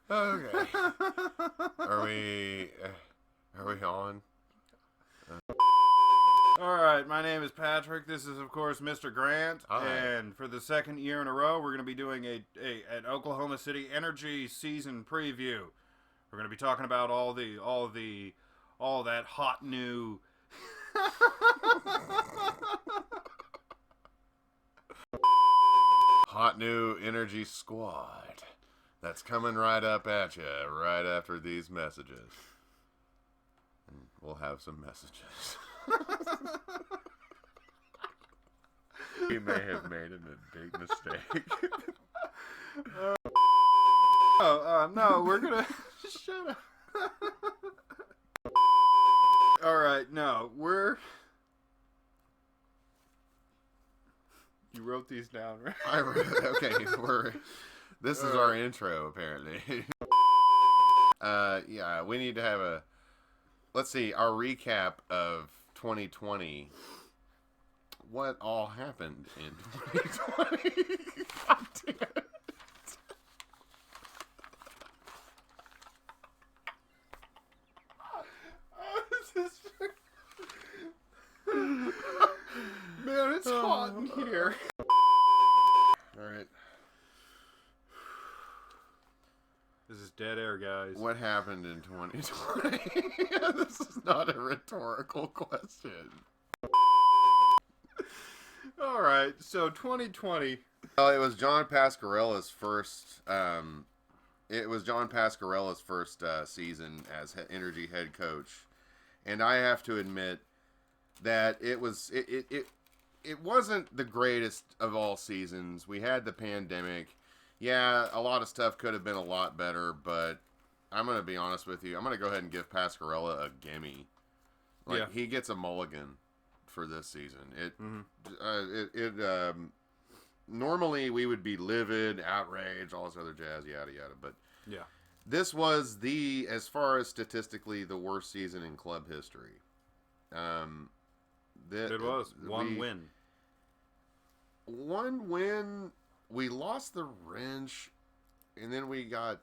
Okay. Are we on? Alright, my name is Patrick. This is, of course, Mr. Grant. Hi. And for the second year in a row, we're going to be doing an Oklahoma City Energy season preview. We're going to be talking about all that hot new... Hot new energy squad. That's coming right up at you right after these messages. And we'll have some messages. We may have made a big mistake. No, we're gonna... Shut up. Alright, no, we're... You wrote these down, right? Okay, this is our intro, apparently. Yeah, we need to have let's see, our recap of 2020. What all happened in 2020? God damn it. Man, it's hot in here. Alright. This is dead air, guys. What happened in 2020? This is not a rhetorical question. Alright, so 2020. Well, it was John Pasquarella's first. Season as Energy head coach, and I have to admit that it wasn't the greatest of all seasons. We had the pandemic. Yeah, a lot of stuff could have been a lot better, but I'm going to be honest with you. I'm going to go ahead and give Pasquarella a gimme. He gets a mulligan for this season. Normally we would be livid, outraged, all this other jazz, yada yada, but yeah, this was as far as statistically, the worst season in club history. It was one win. One win. We lost the wrench, and then we got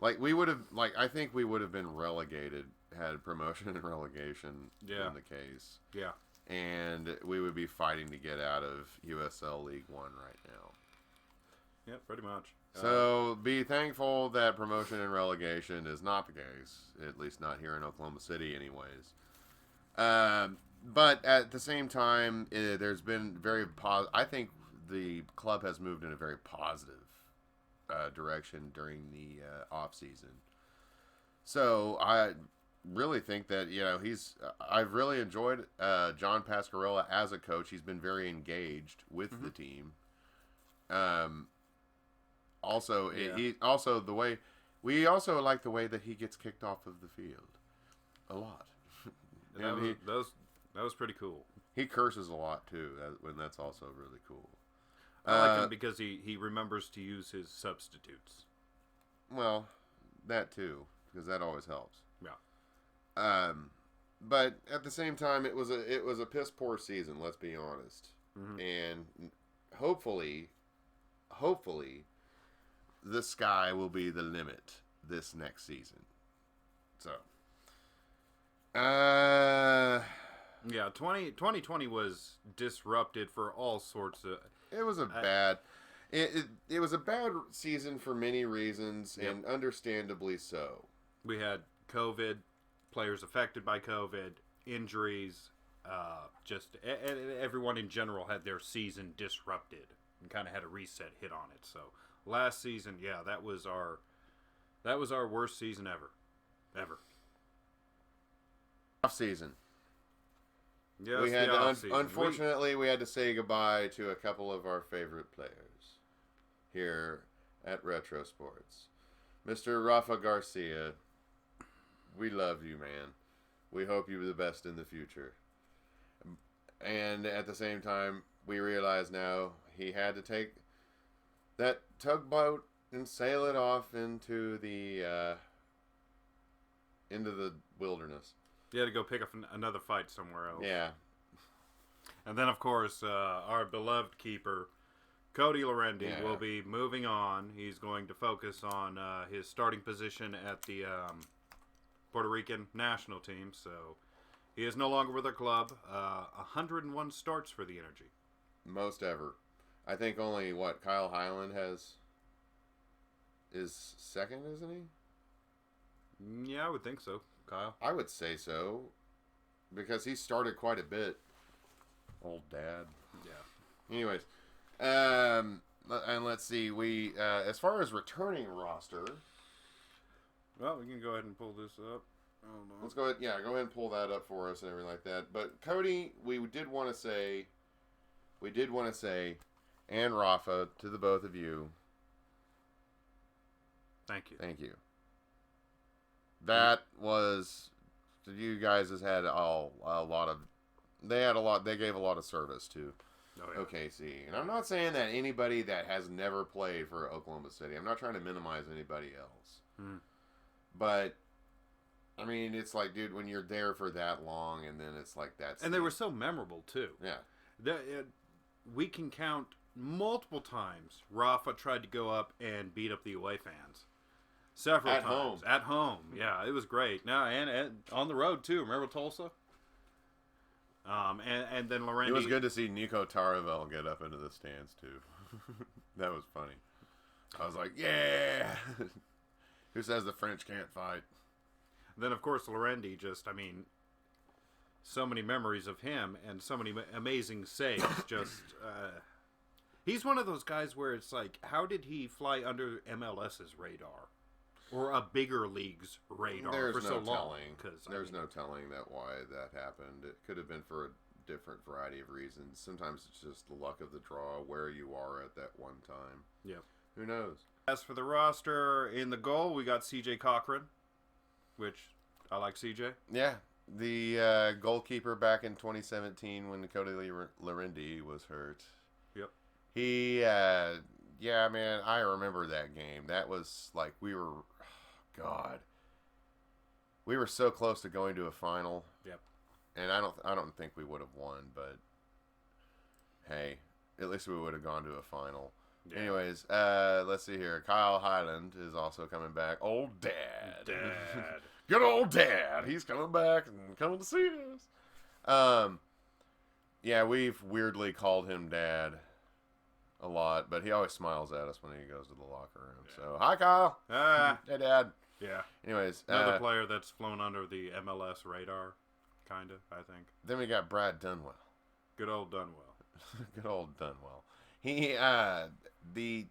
I think we would have been relegated had promotion and relegation been the case. Yeah. And we would be fighting to get out of USL League One right now. Yeah, pretty much. So be thankful that promotion and relegation is not the case, at least not here in Oklahoma City anyways. But at the same time, there's been I think the club has moved in a very positive direction during the off season. So I really think that I've really enjoyed John Pasquarella as a coach. He's been very engaged with the team. We also like the way that he gets kicked off of the field a lot. That was pretty cool. He curses a lot too, and that's also really cool. I like him because he remembers to use his substitutes. Well, that too, because that always helps. Yeah. But at the same time, it was a piss poor season. Let's be honest. Mm-hmm. And hopefully, the sky will be the limit this next season. So. Yeah, 2020 was disrupted for all sorts of... It was a bad... It was a bad season for many reasons, and understandably so. We had COVID, players affected by COVID, injuries, just everyone in general had their season disrupted and kind of had a reset hit on it. So last season, that was our worst season ever. Off season. Yes, we had unfortunately we had to say goodbye to a couple of our favorite players here at Retro Sports. Mr. Rafa Garcia, we love you, man. We hope you're the best in the future. And at the same time, we realize now he had to take that tugboat and sail it off into the wilderness. You had to go pick up another fight somewhere else. Yeah. And then, of course, our beloved keeper, Cody Lorendi, will be moving on. He's going to focus on his starting position at the Puerto Rican national team. So he is no longer with our club. 101 starts for the Energy. Most ever. I think only, Kyle Highland is second, isn't he? Yeah, I would think so, Kyle. I would say so. Because he started quite a bit. Old dad. Yeah. Anyways. And let's see. We as far as returning roster. Well, we can go ahead and pull this up. Hold on. Let's go ahead. Yeah, go ahead and pull that up for us and everything like that. But Cody, we did want to say, and Rafa, to the both of you. Thank you. Thank you. That was, you guys has had a lot of, they gave a lot of service to OKC. And I'm not saying that anybody that has never played for Oklahoma City, I'm not trying to minimize anybody else. But, I mean, it's like, dude, when you're there for that long and then it's like that's... And they were so memorable, too. Yeah. We can count multiple times Rafa tried to go up and beat up the away fans. Several times. At home. Yeah, it was great. No, and on the road, too. Remember Tulsa? And then Lorendi... It was good to see Nico Taravel get up into the stands, too. That was funny. I was like, yeah! Who says the French can't fight? Then, of course, Lorendi so many memories of him and so many amazing saves. He's one of those guys where it's like, how did he fly under MLS's radar? Or a bigger league's radar for so long? There's no telling why that happened. It could have been for a different variety of reasons. Sometimes it's just the luck of the draw, where you are at that one time. Yeah. Who knows? As for the roster, in the goal, we got CJ Cochran, which I like CJ. Yeah. The goalkeeper back in 2017 when Cody Lorendi was hurt. Yep. He, man, I remember that game. That was like we were so close to going to a final. Yep. And I don't think we would have won, but hey, at least we would have gone to a final. Yeah. Anyways, let's see here. Kyle Highland is also coming back. Old dad. Good old dad. He's coming back and coming to see us. Yeah, we've weirdly called him dad a lot, but he always smiles at us when he goes to the locker room. Yeah. So, hi, Kyle. Hey, Dad. Yeah. Anyways. Another player that's flown under the MLS radar, kind of, I think. Then we got Brad Dunwell. Good old Dunwell. Good old Dunwell. He, didn't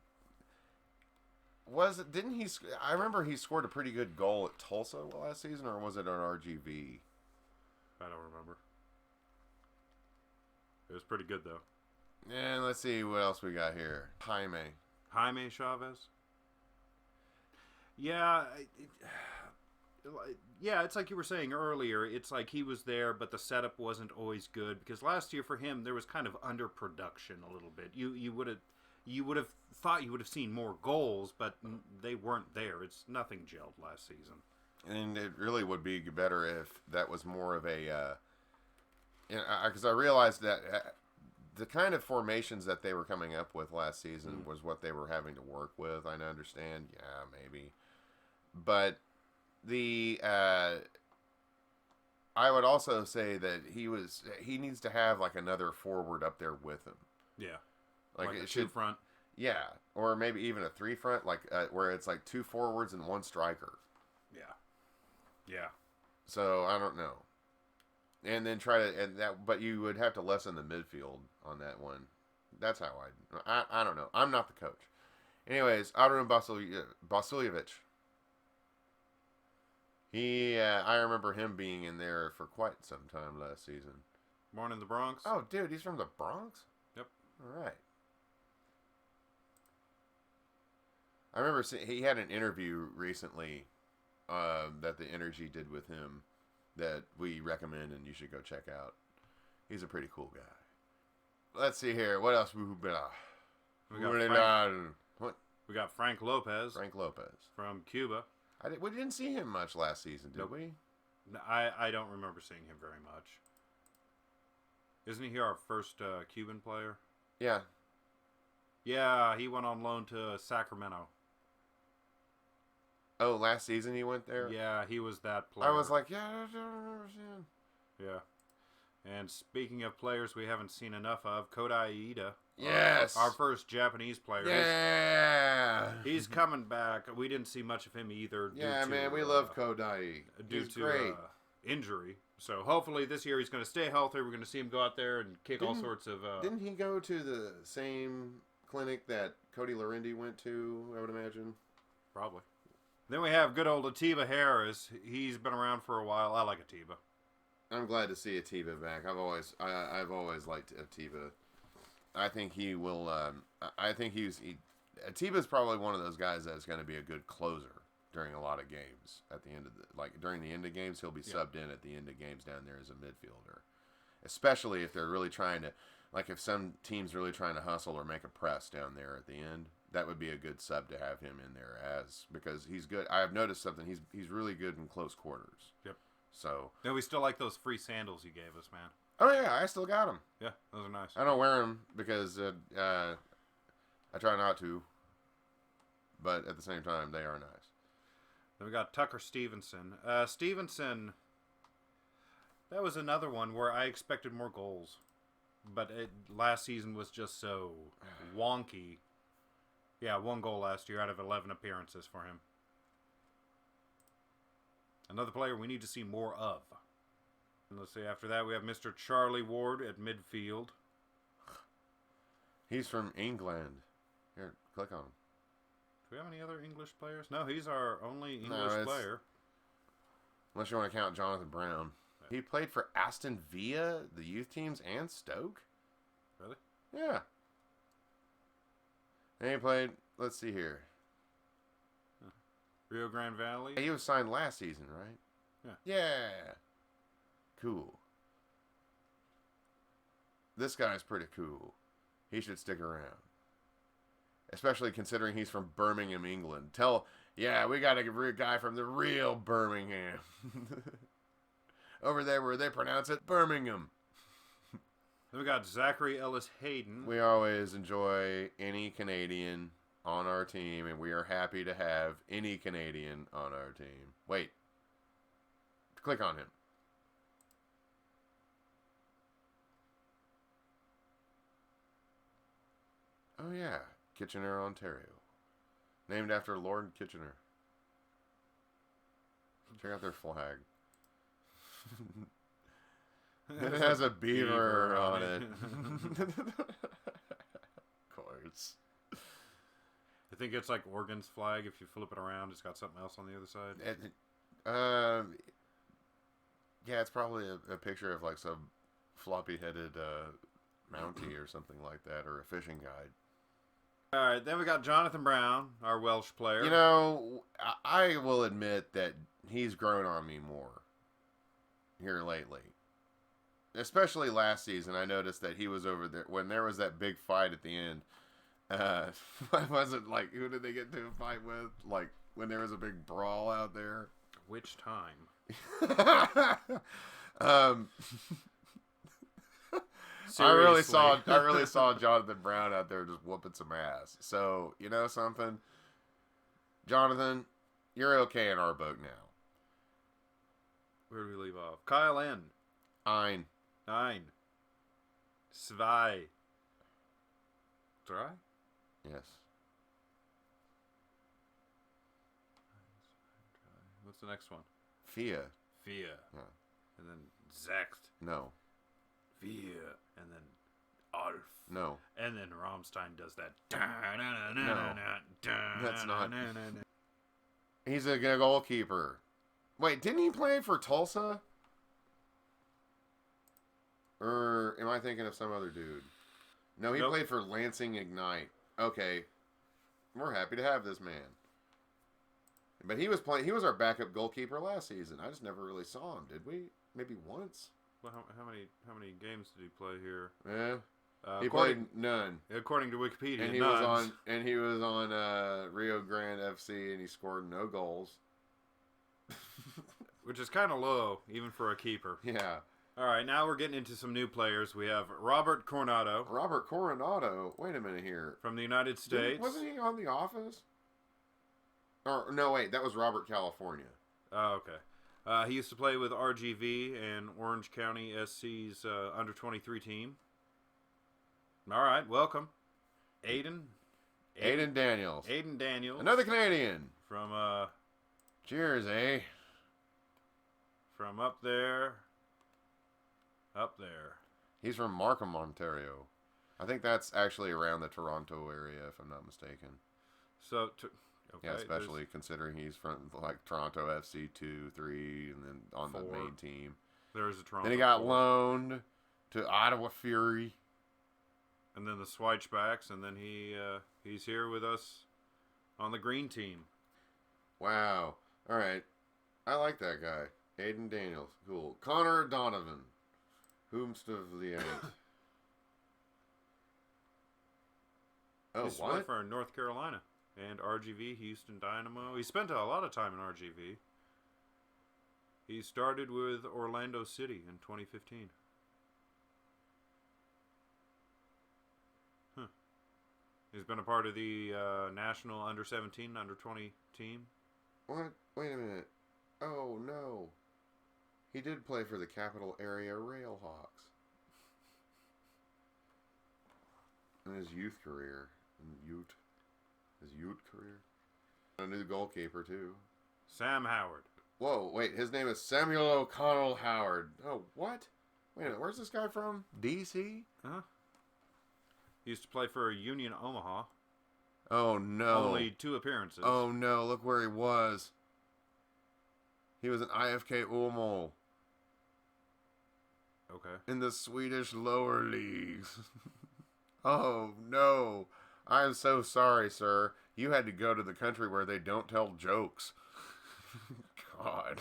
he, I remember he scored a pretty good goal at Tulsa last season, or was it on RGV? I don't remember. It was pretty good, though. And let's see what else we got here. Jaime Chavez. Yeah, it's like you were saying earlier. It's like he was there, but the setup wasn't always good. Because last year for him, there was kind of underproduction a little bit. You would have thought you would have seen more goals, but they weren't there. It's nothing gelled last season. And it really would be better if that was more of a... because I realized that... the kind of formations that they were coming up with last season was what they were having to work with. I understand. Yeah, maybe. But I would also say that he needs to have like another forward up there with him. Yeah. Like it should, two front. Yeah. Or maybe even a three front, like where it's like two forwards and one striker. Yeah. Yeah. So I don't know. And then but you would have to lessen the midfield on that one. That's how I don't know. I'm not the coach. Anyways, Adrian Vasiljevic. I remember him being in there for quite some time last season. Born in the Bronx? Oh, dude, he's from the Bronx? Yep. All right. I remember he had an interview recently that the Energy did with him that we recommend and you should go check out. He's a pretty cool guy. Let's see here. What else? We got Frank Lopez. Frank Lopez. From Cuba. We didn't see him much last season, did we? I don't remember seeing him very much. Isn't he our first Cuban player? Yeah. Yeah, he went on loan to Sacramento. Oh, last season he went there? Yeah, he was that player. I was like, yeah, I don't remember seeing. Yeah. And speaking of players we haven't seen enough of, Kodai Iida. Yes. Our first Japanese player. Yeah. He's coming back. We didn't see much of him either. Yeah, man, we love Kodai. Due He's to great. Injury. So hopefully this year he's going to stay healthy. We're going to see him go out there and kick all sorts of... Didn't he go to the same clinic that Cody Larendi went to, I would imagine? Probably. Then we have good old Atiba Harris. He's been around for a while. I like Atiba. I'm glad to see Atiba back. I've always liked Atiba. I think he will. Atiba's probably one of those guys that's going to be a good closer during a lot of games. At the end of during the end of games, he'll be subbed in at the end of games down there as a midfielder, especially if they're really trying to, if some team's really trying to hustle or make a press down there at the end. That would be a good sub to have him in there because he's good. I have noticed something. He's really good in close quarters. Yep. So. And we still like those free sandals you gave us, man. Oh yeah, I still got them. Yeah, those are nice. I don't wear them because I try not to, but at the same time, they are nice. Then we got Tucker Stevenson. Stevenson, that was another one where I expected more goals, but last season was just so wonky. Yeah, 1 goal last year out of 11 appearances for him. Another player we need to see more of. And let's see, after that we have Mr. Charlie Ward at midfield. He's from England. Here, click on him. Do we have any other English players? No, he's our only English player. Unless you want to count Jonathan Brown. He played for Aston Villa, the youth teams, and Stoke. Really? Yeah. And he played, let's see here. Rio Grande Valley. He was signed last season, right? Yeah. Yeah. Cool. This guy's pretty cool. He should stick around. Especially considering he's from Birmingham, England. We got a guy from the real Birmingham. Over there where they pronounce it Birmingham. Then we got Zachary Ellis Hayden. We always enjoy any Canadian on our team, and we are happy to have any Canadian on our team. Wait. Click on him. Oh, yeah. Kitchener, Ontario. Named after Lord Kitchener. Check out their flag. It has a beaver on it. Of course. I think it's like Oregon's flag. If you flip it around, it's got something else on the other side. Yeah, it's probably a picture of some floppy-headed Mountie or something like that, or a fishing guide. All right, then we got Jonathan Brown, our Welsh player. You know, I will admit that he's grown on me more here lately. Especially last season, I noticed that he was over there when there was that big fight at the end. Wasn't who did they get to a fight with? When there was a big brawl out there. Which time? I really saw Jonathan Brown out there just whooping some ass. So, you know something? Jonathan, you're okay in our boat now. Where do we leave off? Kyle N. Ein. 9. Zwei. 3? Yes. What's the next one? Fia. Fia. Yeah. And then Zext. No. Fia. And then Alf. No. And then Rammstein does that. No. That's not. He's a goalkeeper. Wait, didn't he play for Tulsa? Or am I thinking of some other dude? No, he played for Lansing Ignite. Okay. We're happy to have this man. But he was our backup goalkeeper last season. I just never really saw him, did we? Maybe once? Well, how many games did he play here? Yeah. He played none. According to Wikipedia, and he was on Rio Grande FC and he scored no goals. Which is kind of low even for a keeper. Yeah. All right, now we're getting into some new players. We have Robert Coronado. Robert Coronado. Wait a minute here. From the United States. Wasn't he on The Office? Or no, wait, that was Robert California. Oh, okay. He used to play with RGV and Orange County SC's under-23 team. All right, welcome. Aiden Daniels. Aiden Daniels. Another Canadian. From, cheers, eh? From up there. Up there. He's from Markham, Ontario. I think that's actually around the Toronto area, if I'm not mistaken. So, okay, yeah, especially considering he's from like Toronto FC 2, 3, and then on 4. The main team. There's a Toronto. Then he got loaned to Ottawa Fury. And then the Switchbacks, and then he's here with us on the green team. Wow. All right. I like that guy. Aiden Daniels. Cool. Connor Donovan. Whomst of the eight. Oh, He's what? for North Carolina and RGV, Houston Dynamo. He spent a lot of time in RGV. He started with Orlando City in 2015. Huh. He's been a part of the national under-17, under-20 team. What? Wait a minute. Oh, no. He did play for the Capital Area Railhawks. In his youth career. His youth career. A new goalkeeper, too. Sam Howard. Whoa, wait. His name is Samuel O'Connell Howard. Oh, what? Wait a minute. Where's this guy from? D.C.? Huh? He used to play for Union Omaha. Oh, no. Only 2 appearances. Oh, no. Look where he was. He was an IFK Umeå. Okay. In the Swedish lower leagues. Oh, no. I am so sorry, sir. You had to go to the country where they don't tell jokes. God.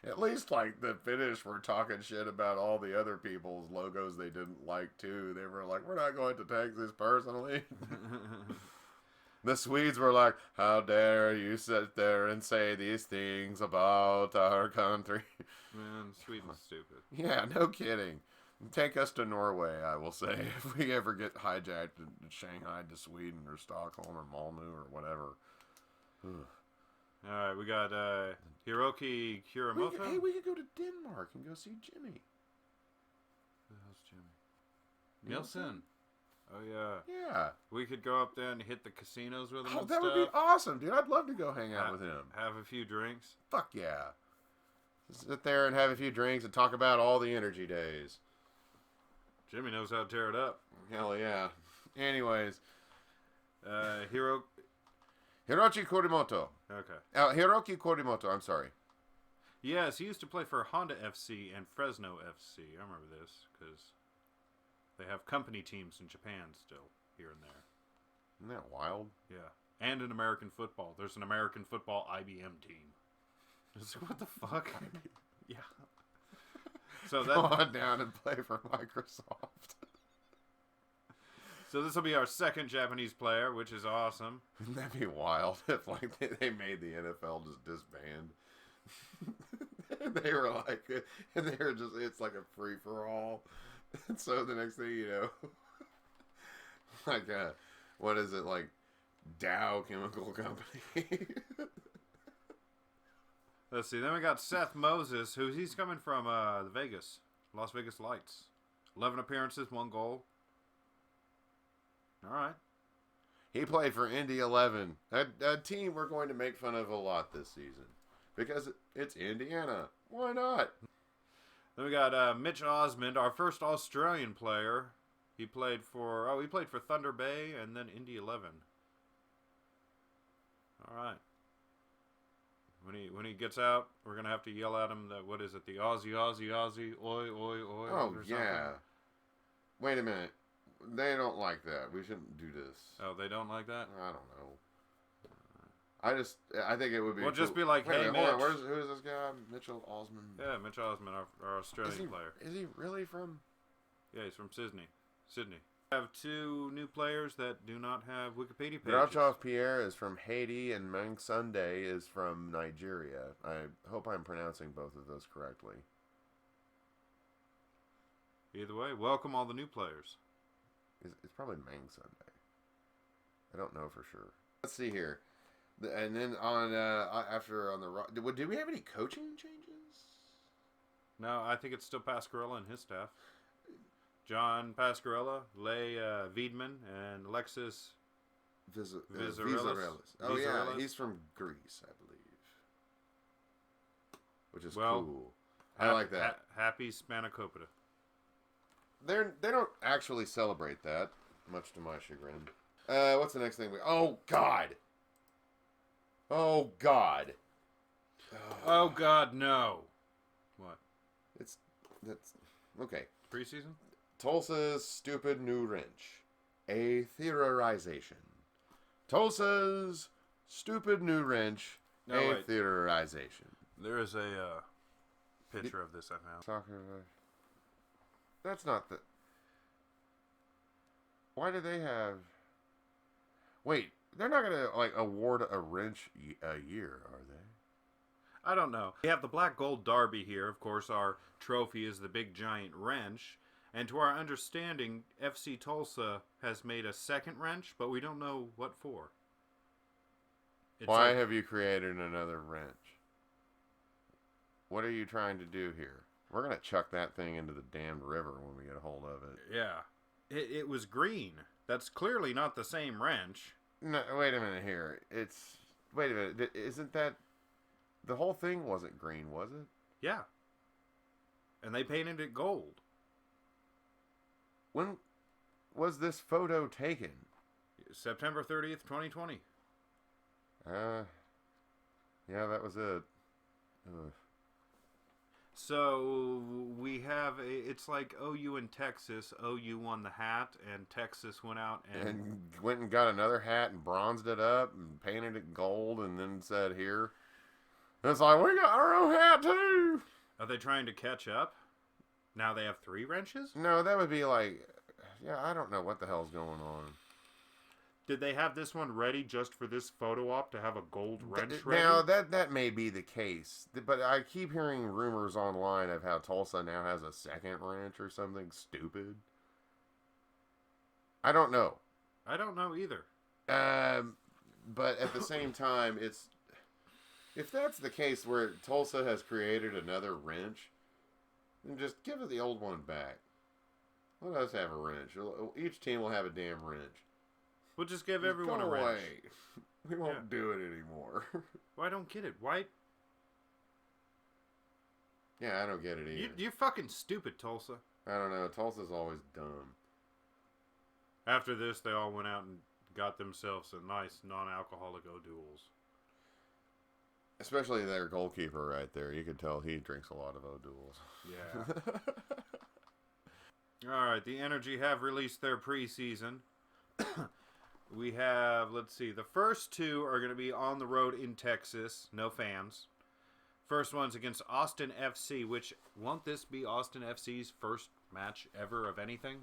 At least, like, the Finnish were talking shit about all the other people's logos they didn't like, too. They were like, we're not going to take this personally. The Swedes were like, how dare you sit there and say these things about our country. Man, Sweden's stupid. Yeah, no kidding. Take us to Norway, I will say, if we ever get hijacked and shanghaied to Sweden or Stockholm or Malmö or whatever. All right, we got Hiroki Kuramoto. We could go to Denmark and go see Jimmy. Who the hell's Jimmy? Nielsen. Oh, yeah. Yeah. We could go up there and hit the casinos with him and that stuff. would be awesome, dude. I'd love to go hang out with him. Have a few drinks. Fuck yeah. Sit there and have a few drinks and talk about all the energy days. Jimmy knows how to tear it up. Hell yeah. Anyways. Hiroki Korimoto. Okay. Hiroki Korimoto, I'm sorry. Yes, he used to play for Honda FC and Fresno FC. I remember this because they have company teams in Japan still, here and there. Isn't that wild? Yeah. And in American football. There's an American football IBM team. What the fuck? Yeah. So Go on down and play for Microsoft. So this will be our second Japanese player, which is awesome. Wouldn't that be wild if like they made the NFL just disband? They were like, and they were just, it's like a free for all. And so the next thing you know, like what is it, like Dow Chemical Company? Let's see. Then we got Seth Moses, he's coming from the Las Vegas Lights. 11 appearances, 1 goal. All right. He played for Indy 11, a team we're going to make fun of a lot this season because it's Indiana. Why not? Then we got Mitch Osmond, our first Australian player. He played for Thunder Bay and then Indy 11. All right. When he gets out, we're gonna have to yell at him that, what is it, the Aussie, oi, oi, oi. Oh yeah. Wait a minute. They don't like that. We shouldn't do this. Oh, they don't like that? I don't know. I think it would be. We'll just be like, hey, Mitch. Who is this guy? Mitchell Osmond. Yeah, Mitch Osmond, our Australian player. Is he really from? Yeah, he's from Sydney. We have 2 new players that do not have Wikipedia pages. Grouchoff Pierre is from Haiti and Mang Sunday is from Nigeria. I hope I'm pronouncing both of those correctly. Either way, welcome all the new players. It's probably Mang Sunday. I don't know for sure. Let's see here. And then on did we have any coaching changes? No, I think it's still Pascarella and his staff. John Pascarella, Leigh Wiedemann, and Alexis Vizarellis. Oh, yeah, he's from Greece, I believe. Which is cool. I like that. Happy Spanakopita. They don't actually celebrate that, much to my chagrin. What's the next thing? Oh, God! Oh, God! Oh, God, no. What? That's... Okay. Preseason? Tulsa's stupid new wrench. A theorization. Tulsa's stupid new wrench. Theorization. There is a picture of this I found. Soccer. That's not the... Why do they have... Wait, they're not going to, like, award a wrench a year, are they? I don't know. We have the Black Gold Derby here. Of course, our trophy is the big giant wrench. And to our understanding, FC Tulsa has made a second wrench, but we don't know what for. Why have you created another wrench? What are you trying to do here? We're going to chuck that thing into the damned river when we get a hold of it. Yeah. It was green. That's clearly not the same wrench. No, wait a minute here. Wait a minute. Isn't that... The whole thing wasn't green, was it? Yeah. And they painted it gold. When was this photo taken? September 30th, 2020. Yeah, that was it. Ugh. So we have it's like OU and Texas. OU won the hat, and Texas went out and went and got another hat and bronzed it up and painted it gold, and then said here. And it's like, we got our own hat too. Are they trying to catch up? Now they have 3 wrenches? No, that would be like, yeah, I don't know what the hell's going on. Did they have this one ready just for this photo op to have a gold wrench ready? Now, that may be the case. But I keep hearing rumors online of how Tulsa now has a second wrench or something stupid. I don't know. I don't know either. But at the same time, if that's the case where Tulsa has created another wrench, then just give it the old one back. Let us have a wrench. Each team will have a damn wrench. We'll just give everyone a wrench. We won't do it anymore. Well, I don't get it. Why? Yeah, I don't get it either. You're fucking stupid, Tulsa. I don't know. Tulsa's always dumb. After this, they all went out and got themselves a nice non-alcoholic O'Doul's. Especially their goalkeeper right there. You could tell he drinks a lot of O'Doul's. Yeah. All right, the Energy have released their preseason. We have, let's see, the first 2 are going to be on the road in Texas. No fans. First one's against Austin FC, which, won't this be Austin FC's first match ever of anything?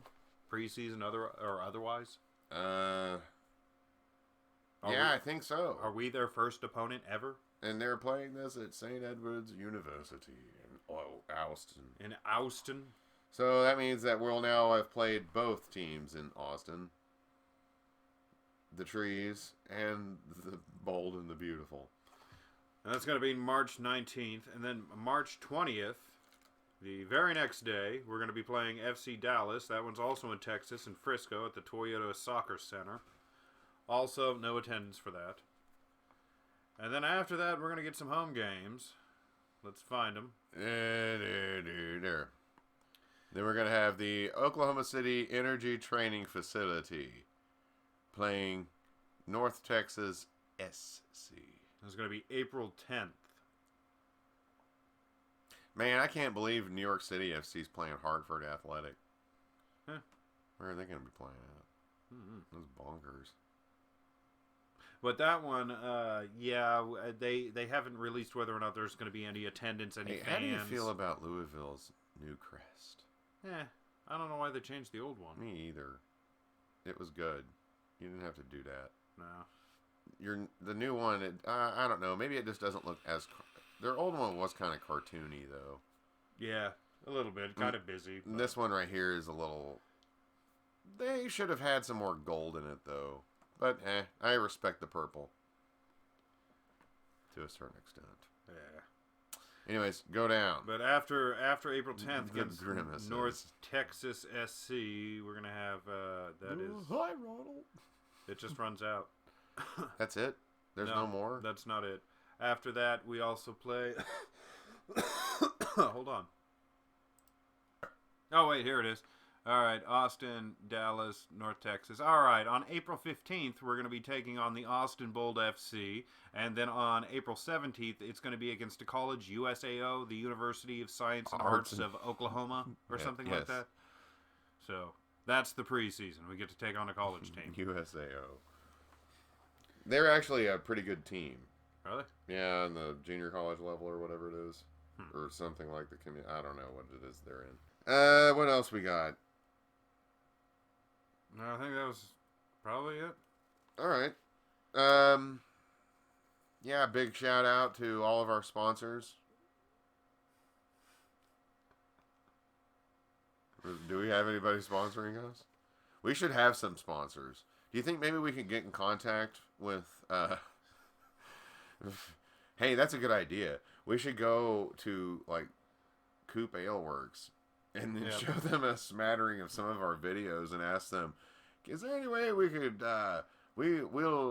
Preseason or otherwise? Yeah, I think so. Are we their first opponent ever? And they're playing this at St. Edward's University in Austin. In Austin? So that means that we'll now have played both teams in Austin. The Trees and the Bold and the Beautiful. And that's going to be March 19th. And then March 20th, the very next day, we're going to be playing FC Dallas. That one's also in Texas, in Frisco, at the Toyota Soccer Center. Also, no attendance for that. And then after that, we're going to get some home games. Let's find them. There. Then we're going to have the Oklahoma City Energy Training Facility playing North Texas SC. It's going to be April 10th. Man, I can't believe New York City FC's playing Hartford Athletic. Huh. Where are they going to be playing at? Those bonkers. But that one, yeah, they haven't released whether or not there's going to be any attendance, any fans. How do you feel about Louisville's new crest? I don't know why they changed the old one. Me either. It was good. You didn't have to do that. No. The new one, I don't know. Maybe it just doesn't look as... Their old one was kind of cartoony, though. Yeah. A little bit, kind of busy. But... This one right here is a little. They should have had some more gold in it, though. But I respect the purple to a certain extent. Yeah. Anyways, go down. But after April 10th against grimaces. North Texas SC, we're gonna have that is. Hi, Ronald. It just runs out. That's it. There's no more. That's not it. After that, we also play. Hold on. Oh wait, here it is. All right, Austin, Dallas, North Texas. All right, on April 15th, we're going to be taking on the Austin Bold FC. And then on April 17th, it's going to be against a college, USAO, the University of Science and Arts of Oklahoma, or something like that. So, that's the preseason. We get to take on a college team. USAO. They're actually a pretty good team. Are they? Yeah, on the junior college level or whatever it is. Or something like the community. I don't know what it is they're in. What else we got? No, I think that was probably it. All right. Yeah, big shout out to all of our sponsors. Do we have anybody sponsoring us? We should have some sponsors. Do you think maybe we could get in contact with... Hey, that's a good idea. We should go to, like, Coop Ale Works and then show them a smattering of some of our videos and ask them, is there any way we could, we'll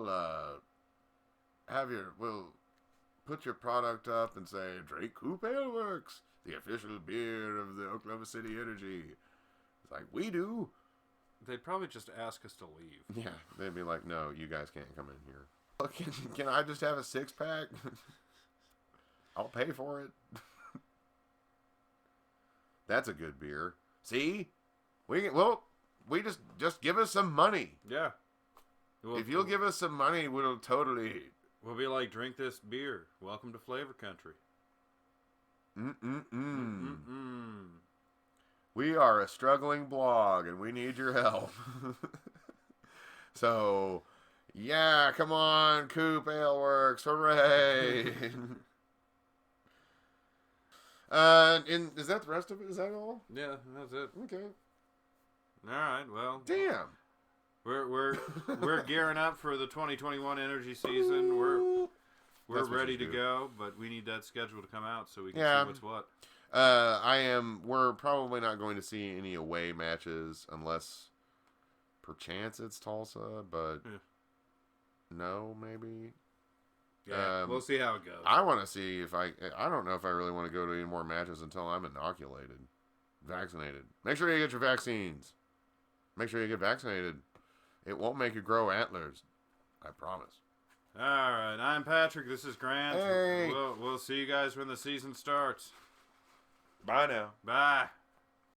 put your product up and say, drink Coop Ale Works, the official beer of the Oklahoma City Energy. It's like, we do. They'd probably just ask us to leave. Yeah, they'd be like, no, you guys can't come in here. Can I just have a 6-pack? I'll pay for it. That's a good beer. See? We just give us some money. Yeah. If you'll give us some money, we'll totally... We'll be like, drink this beer. Welcome to Flavor Country. We are a struggling blog, and we need your help. So, yeah, come on, Coop Ale Works, hooray! Is that the rest of it? Is that all? Yeah, that's it. Okay. All right. Well. Damn. We're gearing up for the 2021 energy season. We're ready to go, but we need that schedule to come out so we can see what's what. We're probably not going to see any away matches unless, perchance, it's Tulsa. But no, maybe. Yeah, we'll see how it goes. I want to see if I don't know if I really want to go to any more matches until I'm inoculated, vaccinated. Make sure you get your vaccines. Make sure you get vaccinated. It won't make you grow antlers. I promise. All right, I'm Patrick. This is Grant. Hey. We'll see you guys when the season starts. Bye now. Bye.